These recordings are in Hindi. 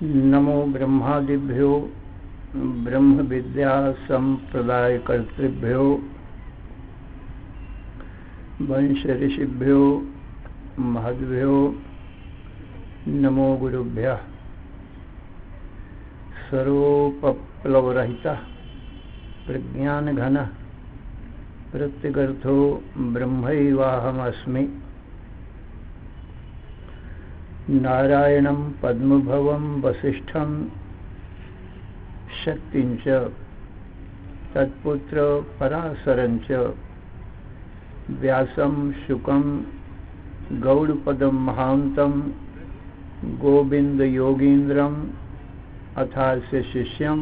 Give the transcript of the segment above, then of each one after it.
नमो ब्रह्मादिभ्यो ब्रह्म विद्या संप्रदायकर्तृभ्यो वंश ऋषिभ्यो महद्भ्यो नमो गुरुभ्यः। सर्वोपप्लवरहितः प्रज्ञानघनः प्रत्यगर्थो ब्रह्मैवाहमस्मि। नारायणं पद्मभवं वसिष्ठं शक्तिं च तत्पुत्र पराशरं च व्यासं शुकं गौड़पदं महान्तं गोविंद योगीन्द्रम् अथास्य शिष्यं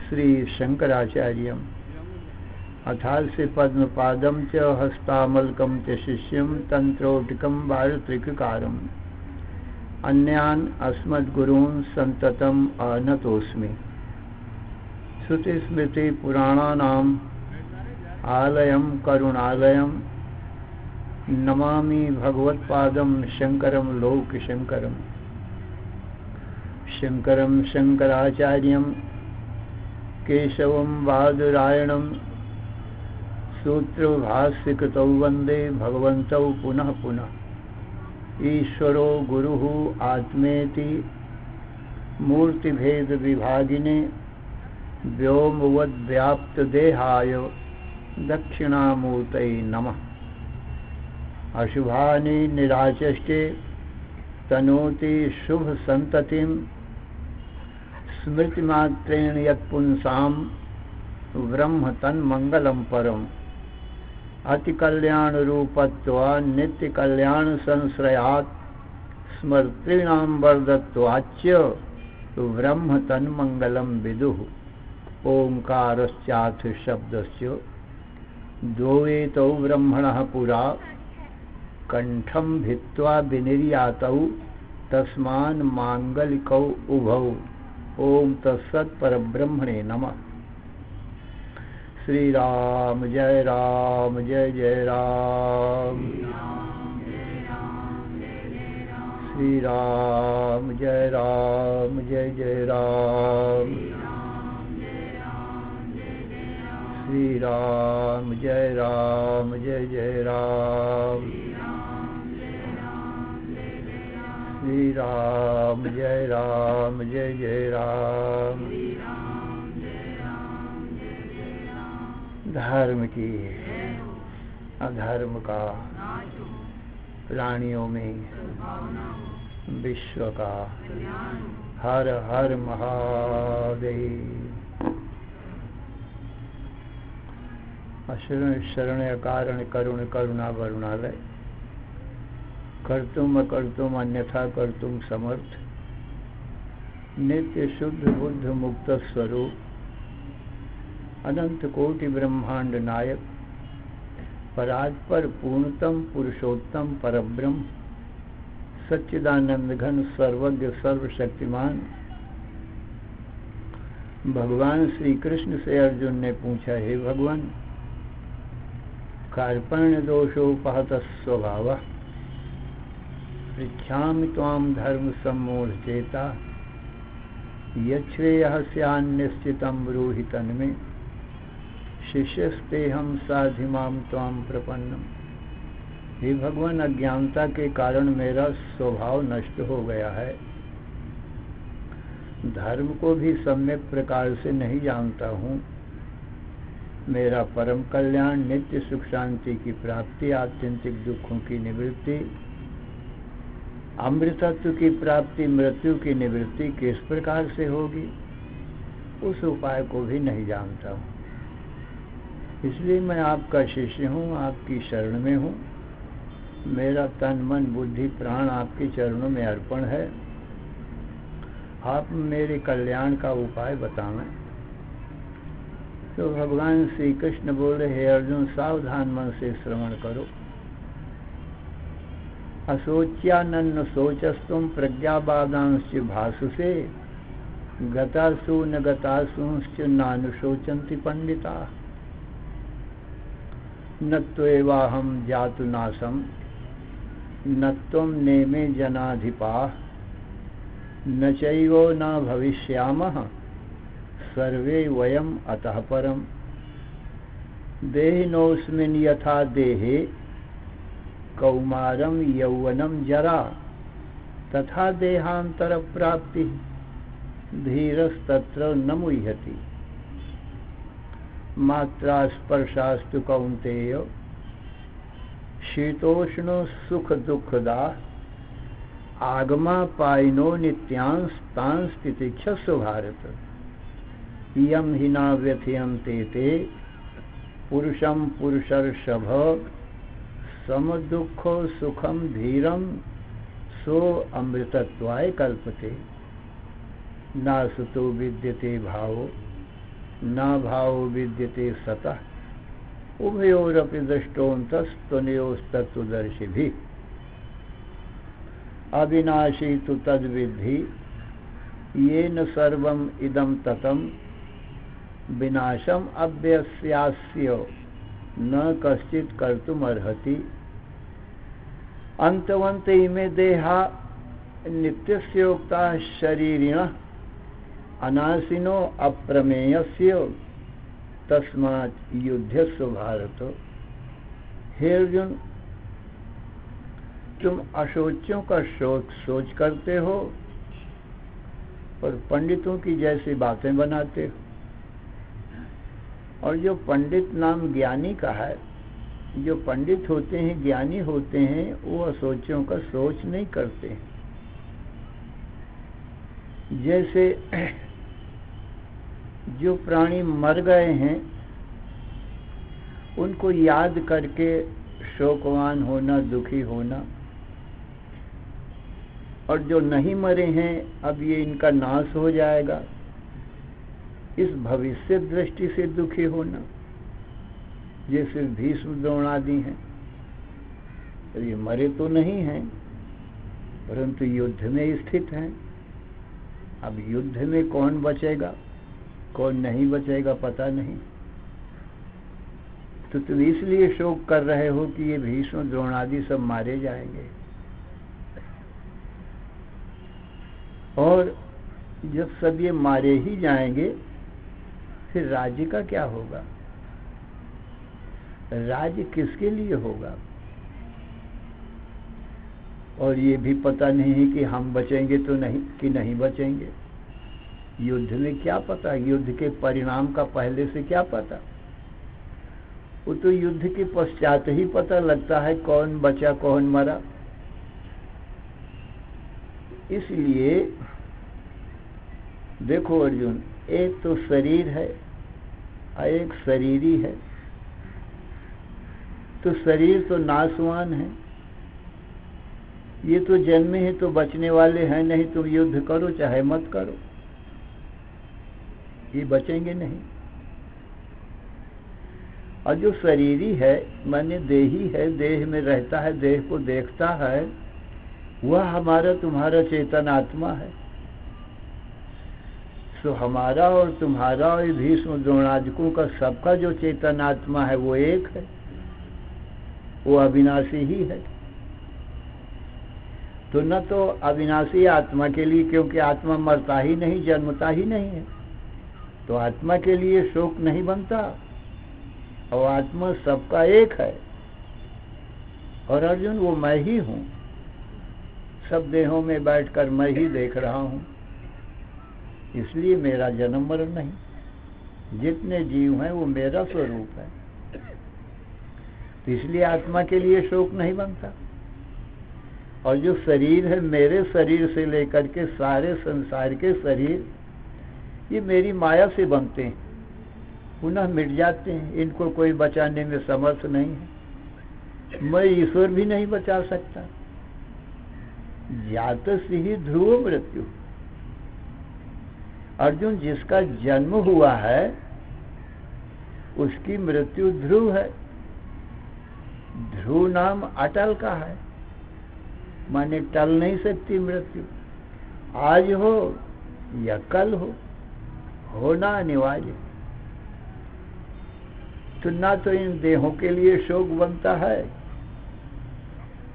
श्री शंकराचार्यम् अथास्य पद्मपादं च हस्तामलकं च शिष्यं तंत्रोटिकं वारत्रिककारम् अन्यान् अस्मद्गुरून् सन्ततम् आनतोऽस्मि। श्रुतिस्मृतिपुराणानाम् आलयं करुणालयं नमामि भगवत्पादं शंकरं लोकशंकरम्। शंकरं शंकराचार्यं केशवं बादरायणं सूत्रभाष्यकृतौ वन्दे भगवन्तौ पुनः पुनः। ईश्वरो गुरुः आत्मेति मूर्तिभेद विभागिने व्योमवद्व्याप्तदेहाय दक्षिणामूर्तये नमः। अशुभानि निराचष्टे तनोति शुभ संततिं स्मृतिमात्रेण यत्पुंसां ब्रह्म तन्मंगलं परम्। अति कल्याण रूपत्वा नित्य कल्याण संश्रयात् स्मर्तॄणां वर्धत्वाच्च ब्रह्म तन्मंगलं विदुः। ओंकारश्चाथ शब्दस्य द्वैतौ ब्रह्मणः पुरा कंठं भित्त्वा विनिर्यातौ तस्मान् मांगलिकौ उभौ। ओम तत्सत् परब्रह्मणे नमः। श्री राम जय जय राम। श्री राम जय जय राम। श्री राम जय जय राम। श्री राम जय जय राम। धर्म की अधर्म का प्राणियों में विश्व का हर हर महादेव। अशरण शरण कारण करुण करुणा वरुणालय कर्तुम अकर्तुम अन्यथा कर्तुम समर्थ नित्य शुद्ध बुद्ध मुक्त स्वरूप अनंत कोटि ब्रह्मांड नायक परात्पर पूर्णतम पुरुषोत्तम परब्रह्म सच्चिदानंद घन सर्वज्ञ सर्वशक्तिमान भगवान श्री कृष्ण से अर्जुन ने पूछा, हे भगवान, कार्पण्य दोषोपहत स्वभाव पृच्छामि त्वां धर्म सम्मूढ़ चेता यच्छ्रेयः स्यान्निश्चितं ब्रूहि तन्मे शिष्यस्तेहं साधिमां त्वां प्रपन्नम्। हे भगवान, अज्ञानता के कारण मेरा स्वभाव नष्ट हो गया है। धर्म को भी सम्यक प्रकार से नहीं जानता हूँ। मेरा परम कल्याण नित्य सुख शांति की प्राप्ति आत्यंतिक दुखों की निवृत्ति अमृतत्व की प्राप्ति मृत्यु की निवृत्ति किस प्रकार से होगी, उस उपाय को भी नहीं जानता हूँ। इसलिए मैं आपका शिष्य हूँ, आपकी शरण में हूँ। मेरा तन मन बुद्धि प्राण आपके चरणों में अर्पण है। आप मेरे कल्याण का उपाय बताएं। तो भगवान श्री कृष्ण बोले, हे अर्जुन, सावधान मन से श्रवण करो। अशोच्यानन्न शोचस्तुम प्रज्ञाबादांश्च भासुसे गतासु न गतासुश्च नानुशोचन्ति पंडिता। न त्वेवाहं जातु नाशं न त्वं नेमे जनाधिपाः न चैवो न भविष्यामः सर्वे वयम अतः परम। देहिनोऽस्मिन् यथा देहे कौमारम यौवनम जरा तथा देहांतर प्राप्ति धीरस्तत्र न मुह्यति। मात्रा स्पर्शास्तु कौन्तेय शीतोष्ण सुख दुखदा आगमा पायनो नित्यांस तांस तितिक्षस्व भारत। यम हि न व्यथयन्ते ते पुरुषम पुरुषर्षभ सम दुखो सुखम धीरम सो अमृतत्वाय कल्पते। न सुतो विद्यते भावो न भावो विद्यते सतः उभयोरपि दृष्टोऽन्तस्तुनयोस्तत्त्वदर्शिभिः। अविनाशी तु तद्विद्धि येन सर्वम् इदं ततं विनाशम अव्यस्यास्य न कश्चित् कर्तुमर्हति। अंतवन्त इमे देहा नित्यस्योक्ता शरीरिणः अनाशिनो अप्रमेयस्य तस्मात् युध्यस्व भारत। हे अर्जुन, तुम अशोचियों का सोच करते हो और पंडितों की जैसी बातें बनाते हो। और जो पंडित नाम ज्ञानी का है, जो पंडित होते हैं, ज्ञानी होते हैं, वो अशोचियों का सोच नहीं करते हैं। जैसे जो प्राणी मर गए हैं उनको याद करके शोकवान होना, दुखी होना, और जो नहीं मरे हैं अब ये इनका नाश हो जाएगा, इस भविष्य दृष्टि से दुखी होना। जैसे भीष्म द्रोण आदि हैं, तो ये मरे तो नहीं हैं परंतु युद्ध में स्थित हैं। अब युद्ध में कौन बचेगा कौन नहीं बचेगा पता नहीं। तो तुम इसलिए शोक कर रहे हो कि ये भीष्म द्रोण आदि सब मारे जाएंगे। और जब सब ये मारे ही जाएंगे फिर राज्य का क्या होगा? राज्य किसके लिए होगा? और ये भी पता नहीं है कि हम बचेंगे तो नहीं कि नहीं बचेंगे। युद्ध में क्या पता, युद्ध के परिणाम का पहले से क्या पता? वो तो युद्ध के पश्चात ही पता लगता है कौन बचा कौन मरा। इसलिए देखो अर्जुन, एक तो शरीर है और एक शरीरी है। तो शरीर तो नाशवान है, ये तो जन्मे हैं तो बचने वाले हैं नहीं। तुम युद्ध करो चाहे मत करो, ये बचेंगे नहीं। और जो शरीरी है माने देही है, देह में रहता है, देह को देखता है, वह हमारा तुम्हारा चेतन आत्मा है। तो हमारा और तुम्हारा और भीष्म द्रोणादिकों का सबका जो चेतन आत्मा है वो एक है, वो अविनाशी ही है। तो न तो अविनाशी आत्मा के लिए, क्योंकि आत्मा मरता ही नहीं, जन्मता ही नहीं है, तो आत्मा के लिए शोक नहीं बनता। और आत्मा सबका एक है। और अर्जुन, वो मैं ही हूँ, सब देहों में बैठकर मैं ही देख रहा हूँ, इसलिए मेरा जन्म मरण नहीं। जितने जीव हैं वो मेरा स्वरूप है, तो इसलिए आत्मा के लिए शोक नहीं बनता। और जो शरीर है, मेरे शरीर से लेकर के सारे संसार के शरीर, ये मेरी माया से बनते हैं, पुनः मिट जाते हैं। इनको कोई बचाने में समर्थ नहीं है। मैं ईश्वर भी नहीं बचा सकता। जातस्य ही ध्रुव मृत्यु। अर्जुन, जिसका जन्म हुआ है उसकी मृत्यु ध्रुव है। ध्रुव नाम अटल का है, माने टल नहीं सकती मृत्यु। आज हो या कल हो, होना अनिवार्य। तो ना तो इन देहों के लिए शोक बनता है,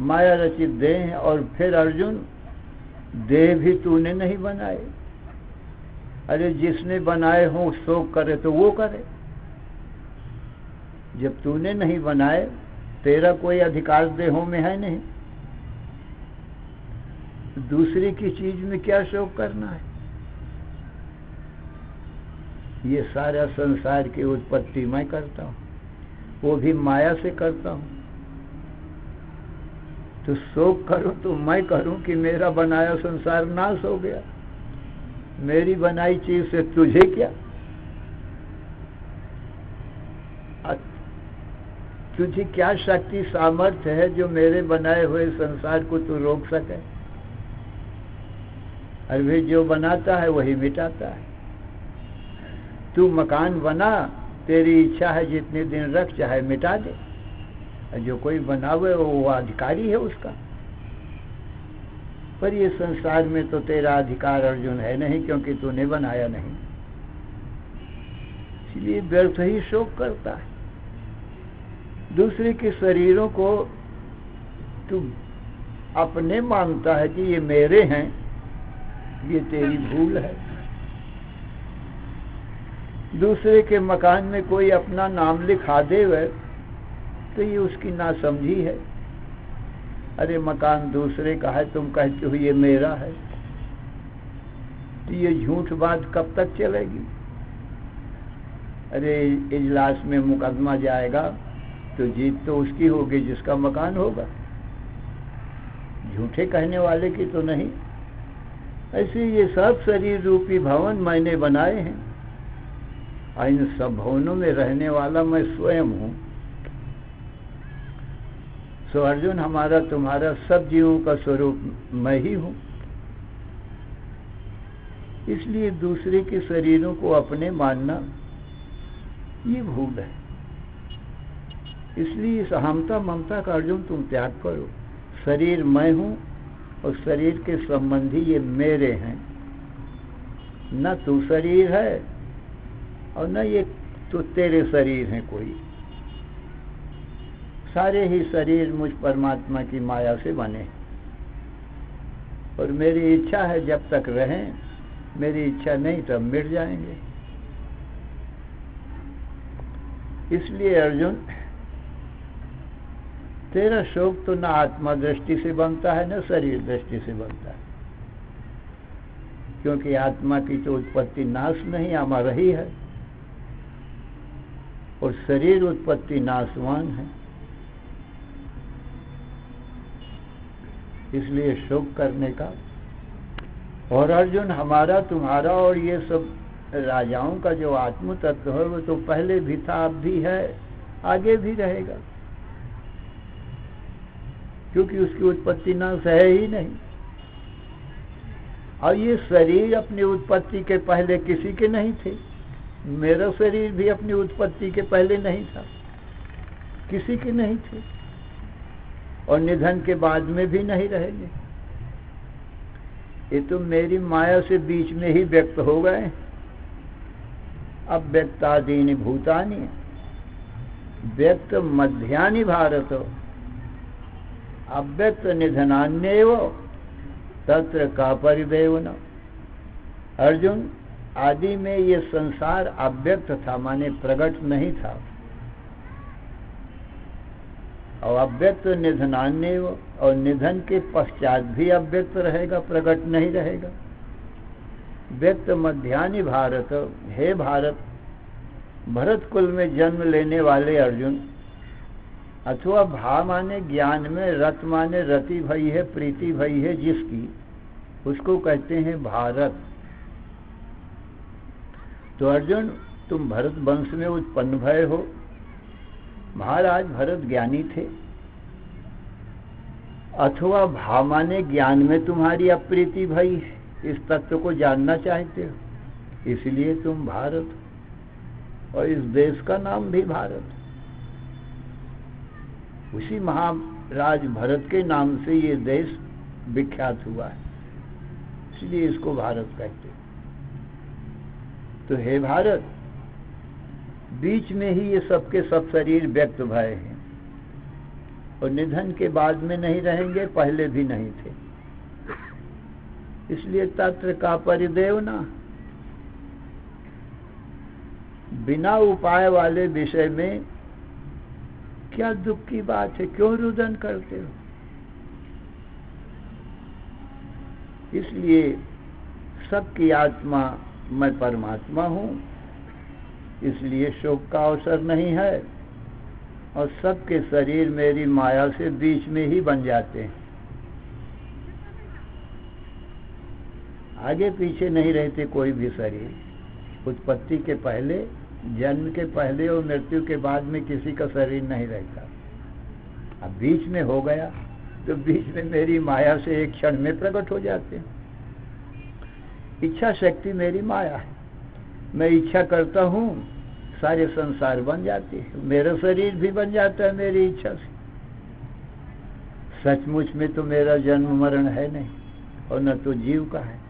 माया रचित देह। और फिर अर्जुन, देह भी तूने नहीं बनाए। अरे जिसने बनाए हों शोक करे तो वो करे। जब तूने नहीं बनाए, तेरा कोई अधिकार देहों में है नहीं, दूसरे की चीज में क्या शोक करना है। ये सारा संसार की उत्पत्ति मैं करता हूँ, वो भी माया से करता हूँ। तो शोक करो तो मैं करूं कि मेरा बनाया संसार नाश हो गया। मेरी बनाई चीज से तुझे क्या। तुझे क्या शक्ति सामर्थ्य है जो मेरे बनाए हुए संसार को तू रोक सके। अरे जो बनाता है वही मिटाता है। तू मकान बना, तेरी इच्छा है जितने दिन रख, चाहे मिटा दे। जो कोई बनावे वो अधिकारी है उसका। पर ये संसार में तो तेरा अधिकार अर्जुन है नहीं, क्योंकि तूने बनाया नहीं। इसलिए व्यर्थ ही शोक करता है। दूसरे के शरीरों को तू अपने मानता है कि ये मेरे हैं, ये तेरी भूल है। दूसरे के मकान में कोई अपना नाम लिखा दे वह, तो ये उसकी नासमझी है। अरे मकान दूसरे का है, तुम कहते हो ये मेरा है, तो ये झूठ बात कब तक चलेगी। अरे इजलास में मुकदमा जाएगा तो जीत तो उसकी होगी जिसका मकान होगा, झूठे कहने वाले की तो नहीं। ऐसे ये सब शरीर रूपी भवन मैंने बनाए हैं, और इन सब भवनों में रहने वाला मैं स्वयं हूं। सो अर्जुन, हमारा तुम्हारा सब जीवों का स्वरूप मैं ही हूं। इसलिए दूसरे के शरीरों को अपने मानना ये भूल है। इसलिए इस अहमता ममता का अर्जुन तुम त्याग करो। शरीर मैं हूं और शरीर के संबंधी ये मेरे हैं। न तू शरीर है और न ये तो तेरे शरीर हैं कोई। सारे ही शरीर मुझ परमात्मा की माया से बने, और मेरी इच्छा है जब तक रहें, मेरी इच्छा नहीं तब मिट जाएंगे। इसलिए अर्जुन, तेरा शोक तो न आत्मा दृष्टि से बनता है न शरीर दृष्टि से बनता है, क्योंकि आत्मा की तो उत्पत्ति नाश नहीं अमर ही है, और शरीर उत्पत्ति नाशवान है। इसलिए शोक करने का। और अर्जुन, हमारा तुम्हारा और ये सब राजाओं का जो आत्म तत्व है वो तो पहले भी था, अब भी है, आगे भी रहेगा, क्योंकि उसकी उत्पत्ति नाश है ही नहीं। और ये शरीर अपनी उत्पत्ति के पहले किसी के नहीं थे। मेरा शरीर भी अपनी उत्पत्ति के पहले नहीं था, किसी के नहीं थे, और निधन के बाद में भी नहीं रहेंगे। ये तो मेरी माया से बीच में ही व्यक्त हो गए। अब व्यक्तादीनि भूतानि व्यक्त मध्यानि भारत अव्यक्त निधनान्येव तत्र का परिदेवना। अर्जुन, आदि में ये संसार अव्यक्त था, माने प्रकट नहीं था, और अव्यक्त निधनान्येव, और निधन के पश्चात भी अव्यक्त रहेगा, प्रकट नहीं रहेगा। व्यक्त मध्यानि भारत, हे भारत, भरत कुल में जन्म लेने वाले अर्जुन, अथवा भा माने ज्ञान में, रत माने रति भई है, प्रीति भई है जिसकी, उसको कहते हैं भारत। तो अर्जुन, तुम भरत वंश में उत्पन्न भय हो। महाराज भरत ज्ञानी थे। अथवा भा माने ज्ञान में तुम्हारी अप्रीति भई है, इस तत्व को जानना चाहते हो, इसलिए तुम भारत, और इस देश का नाम भी भारत। उसी महाराज भरत के नाम से ये देश विख्यात हुआ है, इसलिए इसको भारत कहते हैं। तो हे भारत, बीच में ही ये सबके सब शरीर व्यक्त भय हैं, और निधन के बाद में नहीं रहेंगे, पहले भी नहीं थे। इसलिए तत्र का परिदेवना, बिना उपाय वाले विषय में क्या दुख की बात है, क्यों रुदन करते हो? इसलिए सबकी आत्मा मैं परमात्मा हूं, इसलिए शोक का अवसर नहीं है, और सबके शरीर मेरी माया से बीच में ही बन जाते हैं, आगे पीछे नहीं रहते कोई भी शरीर। उत्पत्ति के पहले, जन्म के पहले और मृत्यु के बाद में किसी का शरीर नहीं रहता। अब बीच में हो गया तो बीच में मेरी माया से एक क्षण में प्रकट हो जाते हैं। इच्छा शक्ति मेरी माया है, मैं इच्छा करता हूँ सारे संसार बन जाते हैं, मेरा शरीर भी बन जाता है मेरी इच्छा से। सचमुच में तो मेरा जन्म मरण है नहीं, और न तो जीव का है।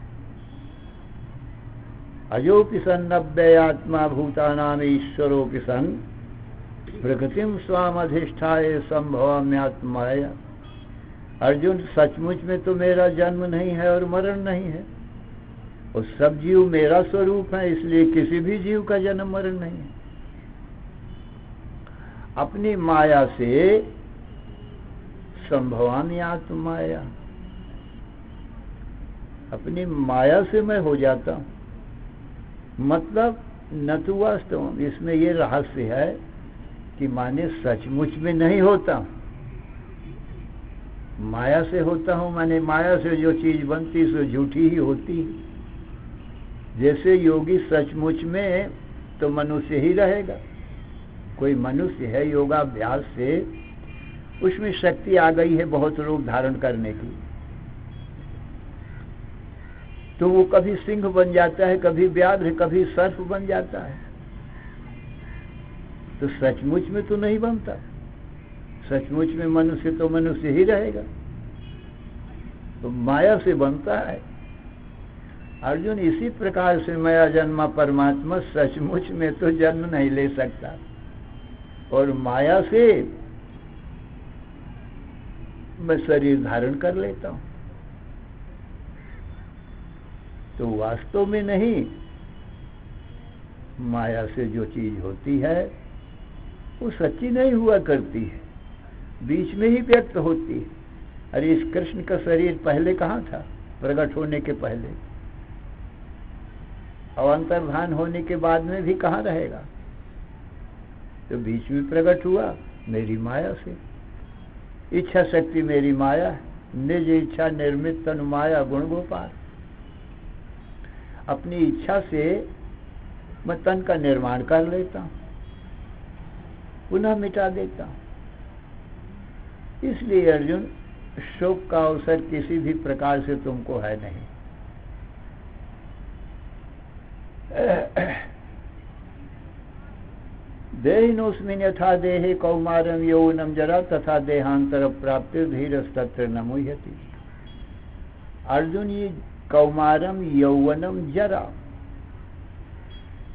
अजोपि सन्नव्य आत्मा भूतानाम ईश्वरोपि सन प्रकृतिम स्वाम अधिष्ठाय संभवाम्यात्माय। अर्जुन, सचमुच में तो मेरा जन्म नहीं है और मरण नहीं है, और सब जीव मेरा स्वरूप है, इसलिए किसी भी जीव का जन्म मरण नहीं है। अपनी माया से संभवामि आत्माया, अपनी माया से मैं हो जाता हूं। मतलब न तो वास्तव, इसमें ये रहस्य है कि माने सचमुच में नहीं होता, माया से होता हूं, माने माया से जो चीज बनती सो झूठी ही होती है। जैसे योगी सचमुच में तो मनुष्य ही रहेगा, कोई मनुष्य है योगाभ्यास से उसमें शक्ति आ गई है बहुत रूप धारण करने की, तो वो कभी सिंह बन जाता है, कभी व्याघ्र, कभी सर्प बन जाता है। तो सचमुच में तो नहीं बनता, सचमुच में मनुष्य तो मनुष्य ही रहेगा, तो माया से बनता है। अर्जुन, इसी प्रकार से मैं अजन्मा परमात्मा सचमुच में तो जन्म नहीं ले सकता, और माया से मैं शरीर धारण कर लेता हूं। तो वास्तव में नहीं, माया से जो चीज होती है वो सच्ची नहीं हुआ करती है, बीच में ही व्यक्त होती है। अरे इस कृष्ण का शरीर पहले कहाँ था? प्रकट होने के पहले, और अंतर्धान होने के बाद में भी कहाँ रहेगा? तो बीच में प्रकट हुआ मेरी माया से। इच्छा शक्ति मेरी माया है, निज इच्छा निर्मित तनु माया गुण गोपाल। अपनी इच्छा से मैं तन का निर्माण कर लेता हूं, पुनः मिटा देता हूं। इसलिए अर्जुन, शोक का अवसर किसी भी प्रकार से तुमको है नहीं। देहिनोस्मिन् यथा देहे कौमारम यौवनम जरा तथा देहांतर प्राप्ति धीरस्तत्र न मुह्यति। अर्जुन, ये कौमारम यौवनम जरा,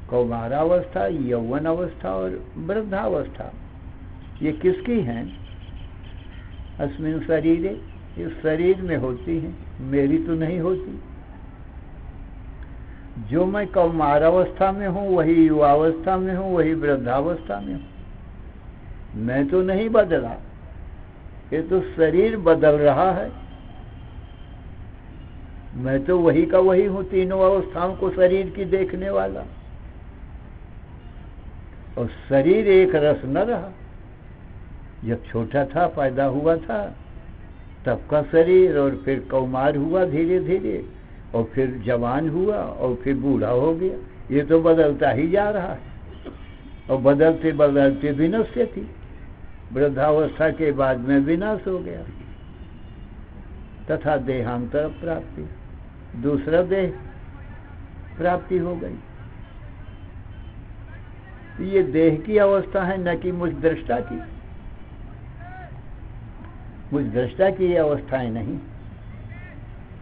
कौमारावस्था, यौवन अवस्था और वृद्धावस्था, ये किसकी हैं? अस्मिन् शरीरे, इस शरीर में होती हैं, मेरी तो नहीं होती। जो मैं कौमारावस्था में हूँ वही युवावस्था में हूँ, वही वृद्धावस्था में हूँ। मैं तो नहीं बदला, ये तो शरीर बदल रहा है। मैं तो वही का वही हूँ, तीनों अवस्थाओं को शरीर की देखने वाला। और शरीर एक रस न रहा। जब छोटा था, पैदा हुआ था, तब का शरीर, और फिर कौमार हुआ धीरे धीरे, और फिर जवान हुआ, और फिर बूढ़ा हो गया। ये तो बदलता ही जा रहा है, और बदलते बदलते विनश्य थी। वृद्धावस्था के बाद में विनाश हो गया। तथा देहांतर प्राप्ति, दूसरा देह प्राप्ति हो गई। ये देह की अवस्था है, न कि मुझ दृष्टा की। मुझ दृष्टा की ये अवस्थाएं नहीं।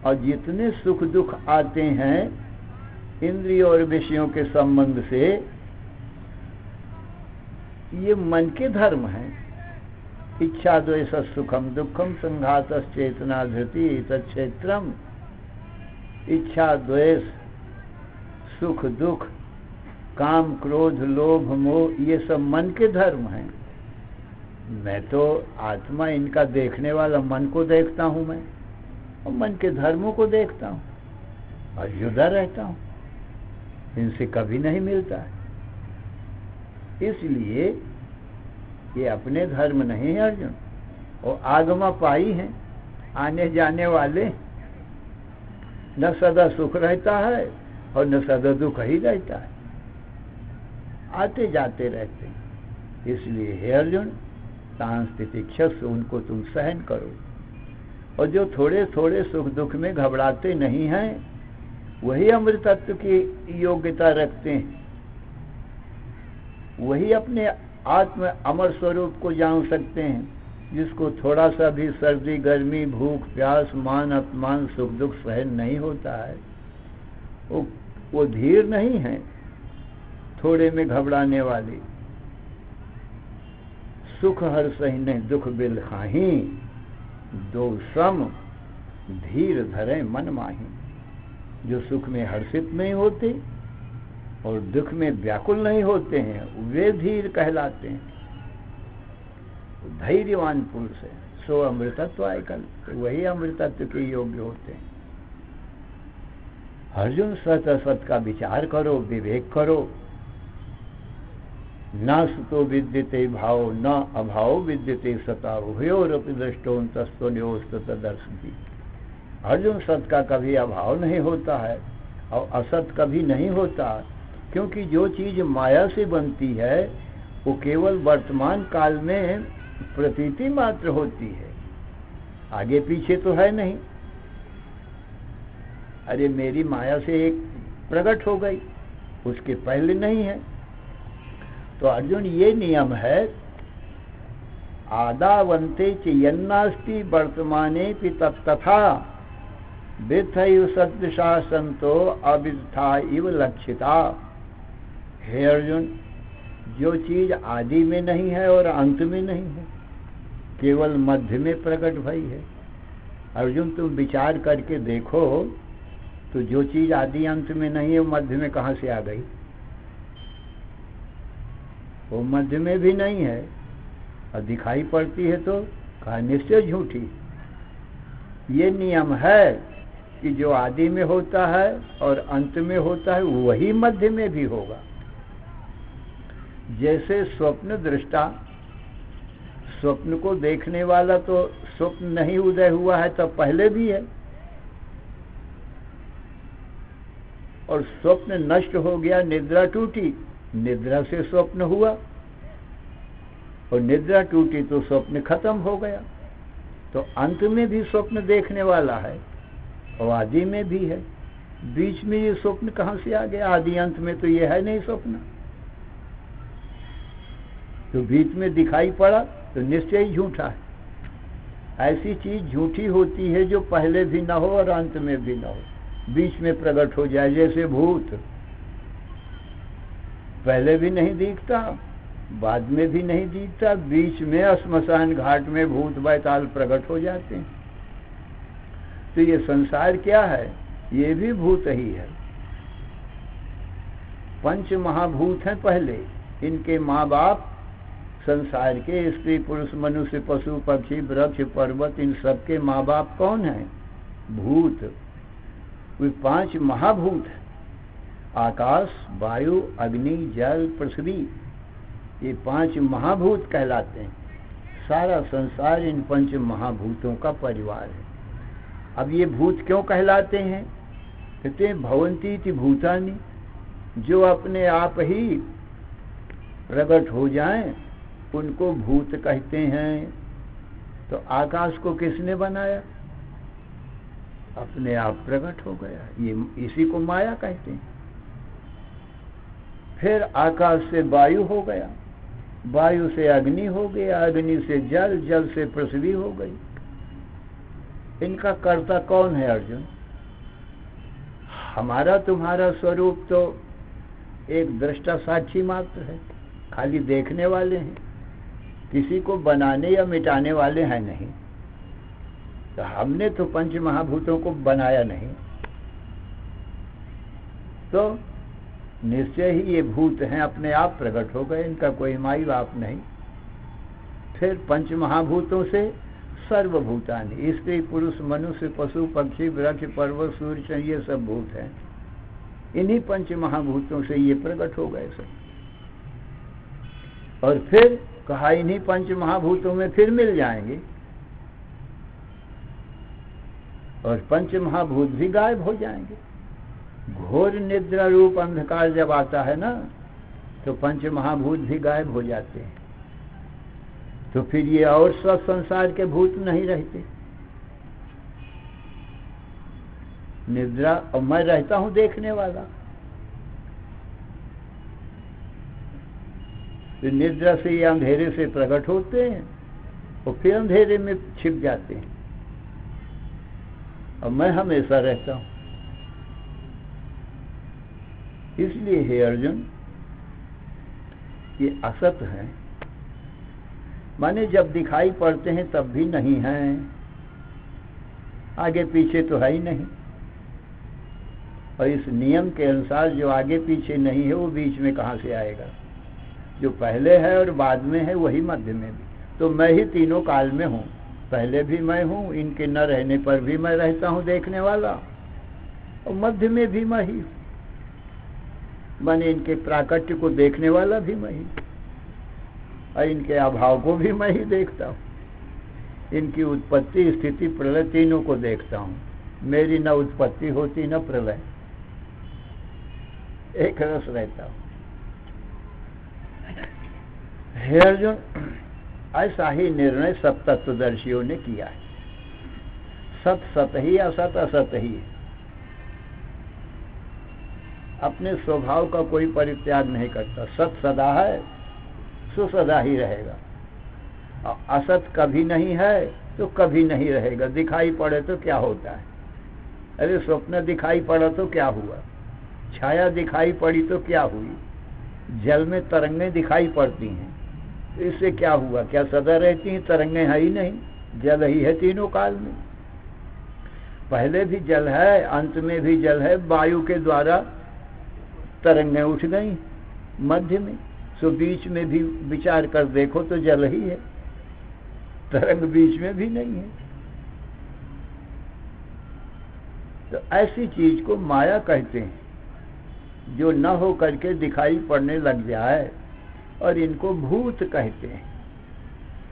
और जितने सुख दुख आते हैं इंद्रिय और विषयों के संबंध से, ये मन के धर्म हैं। इच्छा द्वेष सुखम दुखम संघात चेतना धृति तत्क्षेत्रम इच्छा द्वेष, सुख दुख, काम क्रोध लोभ मोह, ये सब मन के धर्म हैं। मैं तो आत्मा, इनका देखने वाला मन को देखता हूँ मैं, और मन के धर्मों को देखता हूँ और जुदा रहता हूँ, इनसे कभी नहीं मिलता है। इसलिए ये अपने धर्म नहीं है अर्जुन, और आगमा पाई हैं, आने जाने वाले। न सदा सुख रहता है और न सदा दुख ही रहता है, आते जाते रहते हैं। इसलिए हे अर्जुन, सांस्थितिक्षस, उनको तुम सहन करो। और जो थोड़े थोड़े सुख दुख में घबराते नहीं हैं, वही अमृतत्व की योग्यता रखते हैं, वही अपने आत्म अमर स्वरूप को जान सकते हैं। जिसको थोड़ा सा भी सर्दी गर्मी भूख प्यास मान अपमान सुख दुख सहन नहीं होता है, वो धीर नहीं है, थोड़े में घबराने वाली। सुख हर सहिने दुख बिल खाही, दो सम धीर धरे मन माही। जो सुख में हर्षित नहीं होते और दुख में व्याकुल नहीं होते हैं, वे धीर कहलाते हैं। धैर्यवान पुरुष है, सो अमृतत्व आए कल, वही अमृतत्व के योग्य होते हैं। अर्जुन, सत असत का विचार करो, विवेक करो। न सुतो विद्यते भाव, न अभाव विद्यते सता, उभयोरपि दृष्टोऽन्तस्तोऽन्योस्तु तदर्शति। अर्जुन, सत का कभी अभाव नहीं होता है और असत कभी नहीं होता, क्योंकि जो चीज माया से बनती है वो केवल वर्तमान काल में प्रतीति मात्र होती है, आगे पीछे तो है नहीं। अरे मेरी माया से एक प्रकट हो गई, उसके पहले नहीं है। तो अर्जुन, ये नियम है, आदावन्ते च यन्नास्ति वर्तमाने पि तथा विद्धैव सदृशा संतो अविद्धा इव लक्षिता। हे अर्जुन, जो चीज आदि में नहीं है और अंत में नहीं है, केवल मध्य में प्रकट भई है। अर्जुन, तुम विचार करके देखो तो जो चीज आदि अंत में नहीं है, वो मध्य में कहाँ से आ गई? वो मध्य में भी नहीं है और दिखाई पड़ती है तो कहा निश्चय झूठी। ये नियम है कि जो आदि में होता है और अंत में होता है, वही मध्य में भी होगा। जैसे स्वप्न दृष्टा, स्वप्न को देखने वाला तो स्वप्न नहीं उदय हुआ है तब पहले भी है, और स्वप्न नष्ट हो गया, निद्रा टूटी, निद्रा से स्वप्न हुआ, और निद्रा टूटी तो स्वप्न खत्म हो गया। तो अंत में भी स्वप्न देखने वाला है और आदि में भी है। बीच में ये स्वप्न कहाँ से आ गया? आदि अंत में तो ये है नहीं स्वप्न, तो बीच में दिखाई पड़ा तो निश्चय ही झूठा है। ऐसी चीज झूठी होती है जो पहले भी न हो और अंत में भी न हो, बीच में प्रकट हो जाए। जैसे भूत पहले भी नहीं दिखता, बाद में भी नहीं दिखता, बीच में श्मशान घाट में भूत बैताल प्रकट हो जाते हैं। तो ये संसार क्या है? ये भी भूत ही है। पंच महाभूत हैं पहले, इनके माँ बाप संसार के स्त्री पुरुष मनुष्य पशु पक्षी वृक्ष पर्वत, इन सबके माँ बाप कौन हैं? भूत। वे पांच महाभूत हैं, आकाश वायु अग्नि जल पृथ्वी, ये पांच महाभूत कहलाते हैं। सारा संसार इन पंच महाभूतों का परिवार है। अब ये भूत क्यों कहलाते हैं? कहते हैं भवन्ति इति भूतानि, जो अपने आप ही प्रकट हो जाएं उनको भूत कहते हैं। तो आकाश को किसने बनाया? अपने आप प्रकट हो गया, ये इसी को माया कहते हैं। फिर आकाश से वायु हो गया, वायु से अग्नि हो गया, अग्नि से जल, जल से पृथ्वी हो गई। इनका कर्ता कौन है अर्जुन? हमारा तुम्हारा स्वरूप तो एक दृष्टा साक्षी मात्र है, खाली देखने वाले हैं, किसी को बनाने या मिटाने वाले हैं नहीं। तो हमने तो पंच महाभूतों को बनाया नहीं, तो निश्चय ही ये भूत हैं, अपने आप प्रकट हो गए, इनका कोई माई बाप नहीं। फिर पंच महाभूतों से सर्वभूतानि, स्त्री पुरुष मनुष्य पशु पक्षी वृक्ष पर्वत सूर्य, ये सब भूत हैं। इन्हीं पंच महाभूतों से ये प्रकट हो गए सब। और फिर कहा इन्हीं पंच महाभूतों में फिर मिल जाएंगे, और पंच महाभूत भी गायब हो जाएंगे। घोर निद्रा रूप अंधकार जब आता है ना, तो पंच महाभूत भी गायब हो जाते हैं। तो फिर ये और सब संसार के भूत नहीं रहते। निद्रा, और मैं रहता हूं देखने वाला, तो निद्रा से ये अंधेरे से प्रकट होते हैं और फिर अंधेरे में छिप जाते हैं, और मैं हमेशा रहता हूं। इसलिए हे अर्जुन, ये असत है, माने जब दिखाई पड़ते हैं तब भी नहीं हैं, आगे पीछे तो है ही नहीं। और इस नियम के अनुसार जो आगे पीछे नहीं है वो बीच में कहाँ से आएगा? जो पहले है और बाद में है वही मध्य में भी। तो मैं ही तीनों काल में हूँ, पहले भी मैं हूँ, इनके न रहने पर भी मैं रहता हूँ देखने वाला, और मध्य में भी मैं ही, माने इनके प्राकट्य को देखने वाला भी मैं ही, और इनके अभाव को भी मैं ही देखता हूँ। इनकी उत्पत्ति स्थिति प्रलय तीनों को देखता हूँ। मेरी न उत्पत्ति होती न प्रलय, एक रस रहता हूँ। हे अर्जुन, ऐसा ही निर्णय सब तत्वदर्शियों ने किया है। सत सत ही, असत असत ही। अपने स्वभाव का कोई परित्याग नहीं करता। सत सदा है, सो सदा ही रहेगा, और असत कभी नहीं है तो कभी नहीं रहेगा। दिखाई पड़े तो क्या होता है? अरे स्वप्न दिखाई पड़ा तो क्या हुआ? छाया दिखाई पड़ी तो क्या हुई? जल में तरंगें दिखाई पड़ती हैं, तो इससे क्या हुआ? क्या सदा रहती हैं? तरंगें है ही नहीं, जल ही है तीनों काल में। पहले भी जल है, अंत में भी जल है। वायु के द्वारा तरंगें उठ गई मध्य में, सो बीच में भी विचार कर देखो तो जल ही है, तरंग बीच में भी नहीं है। तो ऐसी चीज को माया कहते हैं, जो न हो करके दिखाई पड़ने लग जाए, और इनको भूत कहते हैं,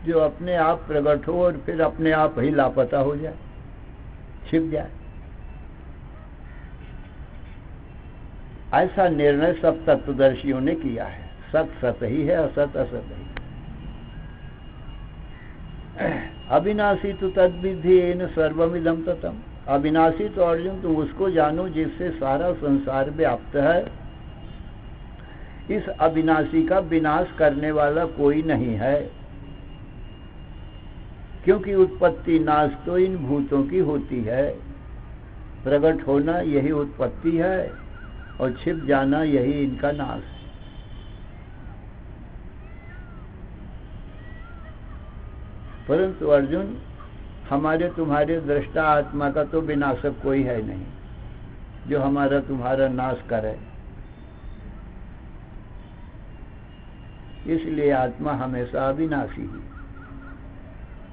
जो अपने आप प्रकट हो और फिर अपने आप ही लापता हो जाए, छिप जाए। ऐसा निर्णय सब तत्वदर्शियों ने किया है। सत सत ही है, असत असत ही। अविनाशी तो तद्विधि येन सर्वमिदं ततम्। अविनाशी तो अर्जुन तुम उसको जानो जिससे सारा संसार व्याप्त है। इस अविनाशी का विनाश करने वाला कोई नहीं है, क्योंकि उत्पत्ति नाश तो इन भूतों की होती है। प्रकट होना यही उत्पत्ति है, और छिप जाना यही इनका नाश। परंतु अर्जुन, हमारे तुम्हारे दृष्टा आत्मा का तो विनाशक कोई है नहीं, जो हमारा तुम्हारा नाश करे। इसलिए आत्मा हमेशा अविनाशी ही।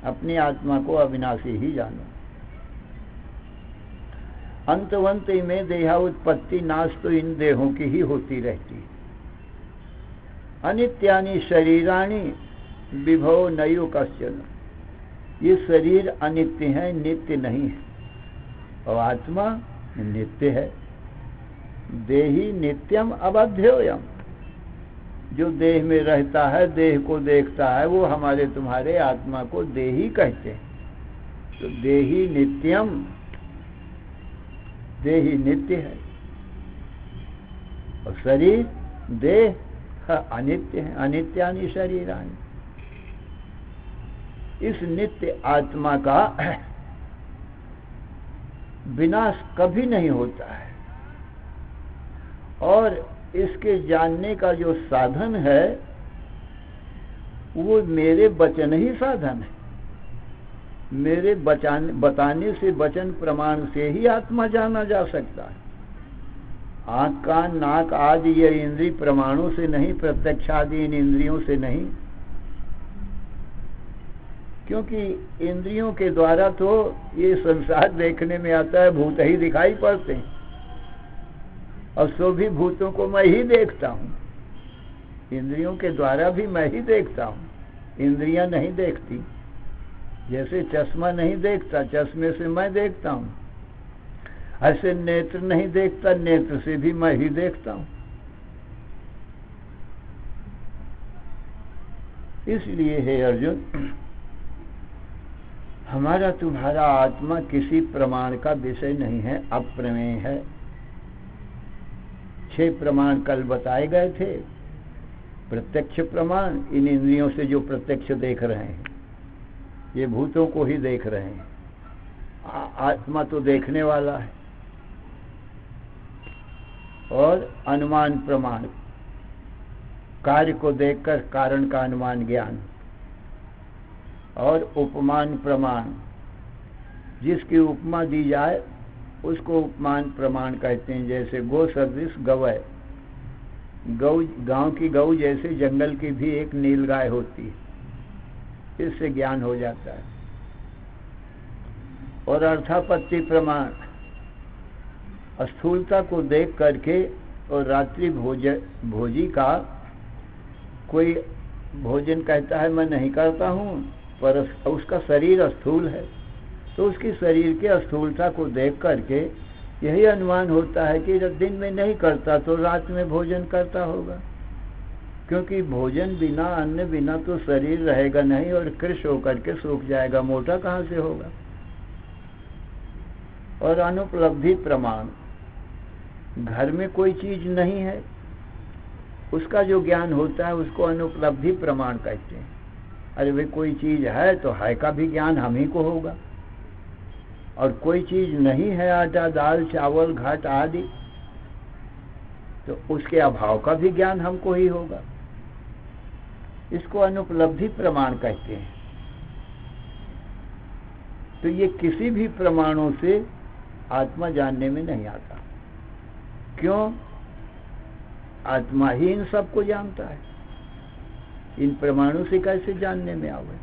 अपनी आत्मा को अविनाशी ही जानो। अंतवंत में देहा उत्पत्ति नाश तो इन देहों की ही होती रहती है। अनित्यानि शरीराणि विभव नयो कश्चन। ये शरीर अनित्य है, नित्य नहीं है, और आत्मा नित्य है। देही नित्यम अबध्योयम। जो देह में रहता है, देह को देखता है, वो हमारे तुम्हारे आत्मा को देही कहते हैं। तो देही नित्यम, देही नित्य है, और शरीर देह अनित्य है। अनित्यानि शरीराणि। इस नित्य आत्मा का विनाश कभी नहीं होता है, और इसके जानने का जो साधन है वो मेरे वचन ही साधन है। मेरे बताने से, वचन प्रमाण से ही आत्मा जाना जा सकता है। आँख कान नाक आदि ये इंद्रिय प्रमाणों से नहीं, प्रत्यक्ष आदि इन इंद्रियों से नहीं, क्योंकि इंद्रियों के द्वारा तो ये संसार देखने में आता है, भूत ही दिखाई पड़ते हैं, और सो भी भूतों को मैं ही देखता हूँ। इंद्रियों के द्वारा भी मैं ही देखता हूँ, इंद्रियां नहीं देखती। जैसे चश्मा नहीं देखता, चश्मे से मैं देखता हूँ, ऐसे नेत्र नहीं देखता, नेत्र से भी मैं ही देखता हूँ। इसलिए हे अर्जुन, हमारा तुम्हारा आत्मा किसी प्रमाण का विषय नहीं है, अप्रमेय है। 6 प्रमाण कल बताए गए थे। प्रत्यक्ष प्रमाण, इन इंद्रियों से जो प्रत्यक्ष देख रहे हैं, ये भूतों को ही देख रहे हैं, आत्मा तो देखने वाला है। और अनुमान प्रमाण, कार्य को देखकर कारण का अनुमान ज्ञान। और उपमान प्रमाण, जिसकी उपमा दी जाए उसको उपमान प्रमाण कहते हैं। जैसे गो सदृश गवय, गौ, गांव की गौ जैसे जंगल की भी एक नीलगाय होती है, इससे ज्ञान हो जाता है। और अर्थापत्ति प्रमाण, स्थूलता को देख करके और रात्रि भोजी का कोई भोजन कहता है मैं नहीं करता हूँ, पर उसका शरीर स्थूल है, तो उसकी शरीर के स्थूलता को देख करके यही अनुमान होता है कि जब दिन में नहीं करता तो रात में भोजन करता होगा, क्योंकि भोजन बिना, अन्न बिना तो शरीर रहेगा नहीं, और कृश होकर के सूख जाएगा, मोटा कहाँ से होगा। और अनुपलब्धि प्रमाण, घर में कोई चीज नहीं है, उसका जो ज्ञान होता है उसको अनुपलब्धि प्रमाण कहते हैं। अरे भाई कोई चीज है तो है का भी ज्ञान हम ही को होगा, और कोई चीज नहीं है, आटा दाल चावल घाट आदि, तो उसके अभाव का भी ज्ञान हमको ही होगा। इसको अनुपलब्धि प्रमाण कहते हैं। तो ये किसी भी प्रमाणों से आत्मा जानने में नहीं आता। क्यों? आत्मा ही इन सबको जानता है, इन प्रमाणों से कैसे जानने में आवे?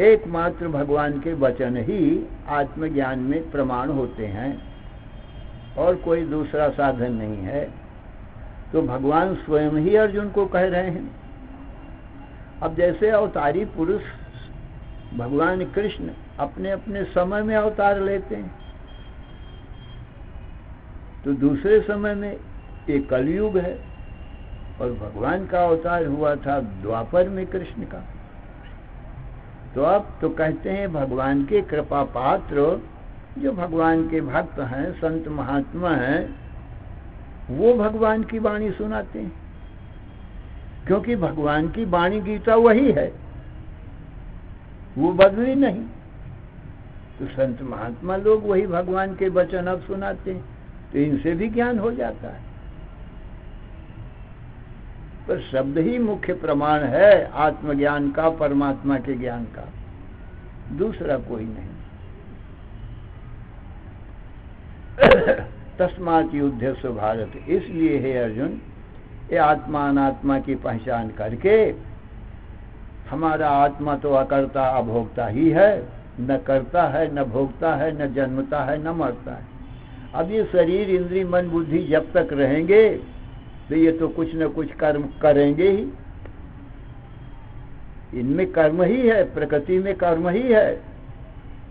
एकमात्र भगवान के वचन ही आत्मज्ञान में प्रमाण होते हैं, और कोई दूसरा साधन नहीं है। तो भगवान स्वयं ही अर्जुन को कह रहे हैं। अब जैसे अवतारी पुरुष भगवान कृष्ण अपने अपने समय में अवतार लेते हैं, तो दूसरे समय में एक कलयुग है, और भगवान का अवतार हुआ था द्वापर में कृष्ण का। तो अब तो कहते हैं भगवान के कृपा पात्र, जो भगवान के भक्त हैं, संत महात्मा हैं, वो भगवान की वाणी सुनाते हैं, क्योंकि भगवान की वाणी गीता वही है, वो बदली नहीं। तो संत महात्मा लोग वही भगवान के वचन अब सुनाते हैं, तो इनसे भी ज्ञान हो जाता है। पर शब्द ही मुख्य प्रमाण है आत्मज्ञान का, परमात्मा के ज्ञान का, दूसरा कोई नहीं। तस्मात् युध्यस्व भारत, इसलिए हे अर्जुन, ये आत्मा अनात्मा की पहचान करके, हमारा आत्मा तो अकर्ता अभोक्ता ही है, न करता है, न भोगता है, न जन्मता है, न मरता है। अब ये शरीर इंद्रिय मन बुद्धि जब तक रहेंगे तो ये तो कुछ न कुछ कर्म करेंगे ही। इनमें कर्म ही है, प्रकृति में कर्म ही है।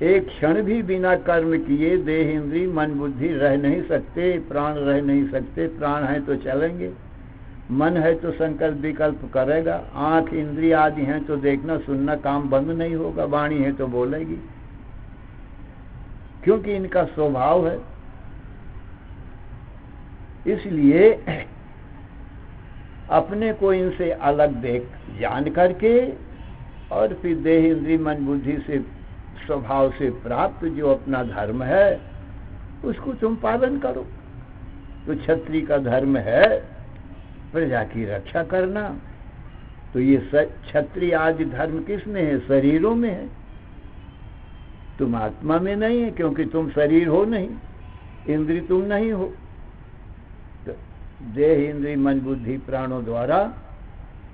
एक क्षण भी बिना कर्म किए देह इंद्रिय मन बुद्धि रह नहीं सकते, प्राण रह नहीं सकते। प्राण है तो चलेंगे, मन है तो संकल्प विकल्प करेगा, आंख इंद्रिय आदि हैं तो देखना सुनना काम बंद नहीं होगा, वाणी है तो बोलेगी, क्योंकि इनका स्वभाव है। इसलिए अपने को इनसे अलग देख जान करके, और फिर देह इंद्रिय मन बुद्धि से स्वभाव से प्राप्त जो अपना धर्म है उसको तुम पालन करो। तो क्षत्रिय का धर्म है प्रजा की रक्षा करना, तो ये क्षत्रिय आदि धर्म किसमें है? शरीरों में है। तुम आत्मा में नहीं है, क्योंकि तुम शरीर हो नहीं, इंद्रिय तुम नहीं हो। देह इंद्रिय मन बुद्धि प्राणों द्वारा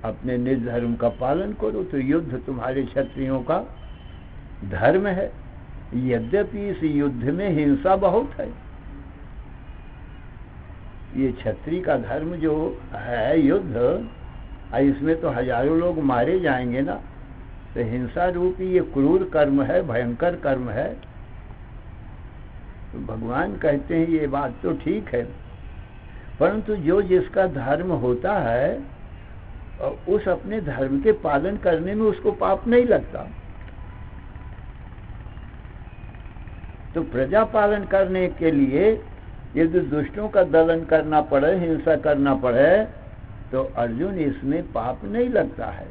अपने निज धर्म का पालन करो। तो युद्ध तुम्हारे क्षत्रियों का धर्म है। यद्यपि इस युद्ध में हिंसा बहुत है, ये क्षत्रिय का धर्म जो है युद्ध, इसमें तो हजारों लोग मारे जाएंगे ना। तो हिंसा रूपी ये क्रूर कर्म है, भयंकर कर्म है। तो भगवान कहते हैं ये बात तो ठीक है, परंतु जो जिसका धर्म होता है उस अपने धर्म के पालन करने में उसको पाप नहीं लगता। तो प्रजा पालन करने के लिए यदि दुष्टों का दलन करना पड़े, हिंसा करना पड़े, तो अर्जुन इसमें पाप नहीं लगता है।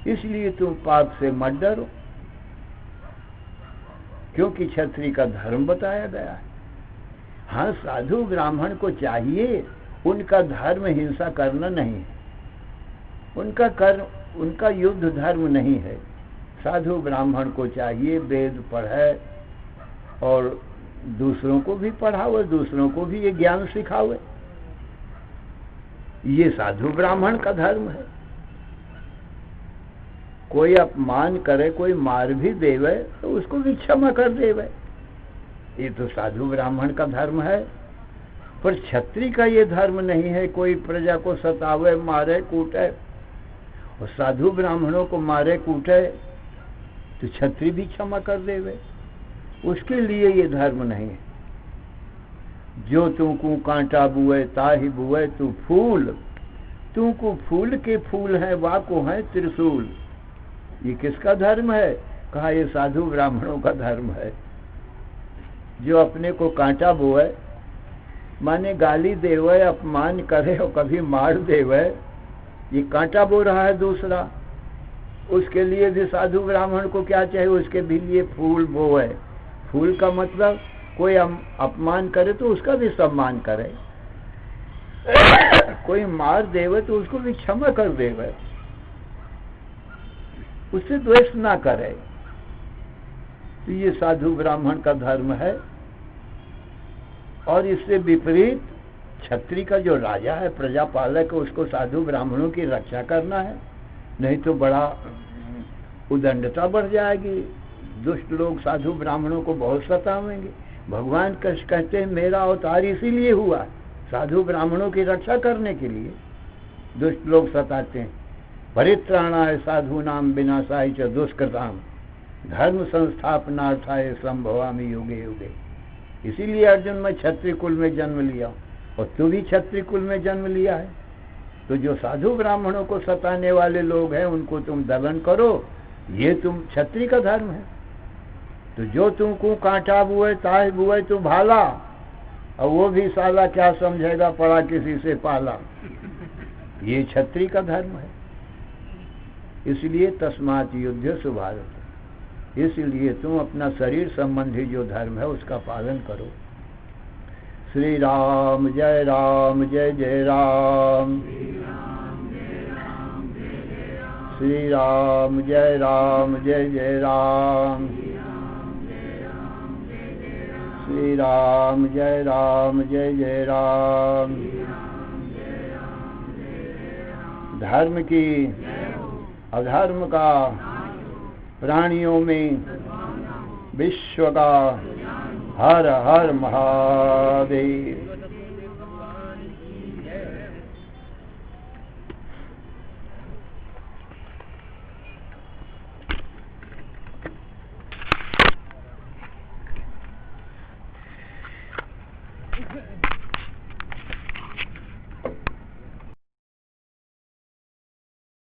इसलिए तुम पाप से मत डरो, क्योंकि क्षत्रिय का धर्म बताया गया है। हाँ, साधु ब्राह्मण को चाहिए, उनका धर्म हिंसा करना नहीं है, उनका युद्ध धर्म नहीं है। साधु ब्राह्मण को चाहिए वेद पढ़े और दूसरों को भी पढ़ावे, दूसरों को भी ये ज्ञान सिखावे। ये साधु ब्राह्मण का धर्म है। कोई अपमान करे, कोई मार भी देवे तो उसको भी क्षमा कर देवे, ये तो साधु ब्राह्मण का धर्म है। पर क्षत्रिय का ये धर्म नहीं है, कोई प्रजा को सतावे, मारे कूटे। और साधु ब्राह्मणों को मारे कूटे तो क्षत्रिय भी क्षमा कर देवे, उसके लिए ये धर्म नहीं है। जो तुमको कांटा बुए ताहि बुए तू फूल, तुमको फूल के फूल है वाको है त्रिशूल। ये किसका धर्म है? कहा ये साधु ब्राह्मणों का धर्म है। जो अपने को कांटा बोए, माने गाली देवे, अपमान करे और कभी मार देवे, ये कांटा बो रहा है दूसरा, उसके लिए भी साधु ब्राह्मण को क्या चाहिए? उसके भी लिए फूल बोए। फूल का मतलब कोई अपमान करे तो उसका भी सम्मान करे, कोई मार देवे तो उसको भी क्षमा कर देवे, उससे द्वेष ना करे। तो ये साधु ब्राह्मण का धर्म है। और इससे विपरीत क्षत्रिय का जो राजा है, प्रजापालक है, उसको साधु ब्राह्मणों की रक्षा करना है, नहीं तो बड़ा उदंडता बढ़ जाएगी। दुष्ट लोग साधु ब्राह्मणों को बहुत सतावेंगे। भगवान कृष्ण कहते हैं मेरा अवतार इसीलिए हुआ, साधु ब्राह्मणों की रक्षा करने के लिए। दुष्ट लोग सताते हैं। परित्राणाय साधूनाम विनाशाय च दुष्कृताम धर्म संस्थापनार्थाय संभवामि युगे युगे। इसीलिए अर्जुन मैं क्षत्रिय कुल में जन्म लिया, और तू भी क्षत्रिय कुल में जन्म लिया है। तो जो साधु ब्राह्मणों को सताने वाले लोग हैं उनको तुम दलन करो, ये तुम क्षत्रिय का धर्म है। तो जो तुमको कांटा बुए ताह बुए तो भाला, और वो भी साला क्या समझेगा पड़ा किसी से पाला, ये क्षत्रिय का धर्म है। इसलिए तस्मात् युद्ध सुभारत, इसलिए तुम अपना शरीर संबंधी जो धर्म है उसका पालन करो। श्री राम जय राम जय जय राम, श्री राम जय राम जय जय राम, श्री राम जय राम जय जय राम। धर्म की अधर्म का, प्राणियों में विश्व का, हर हर महादेव। Good.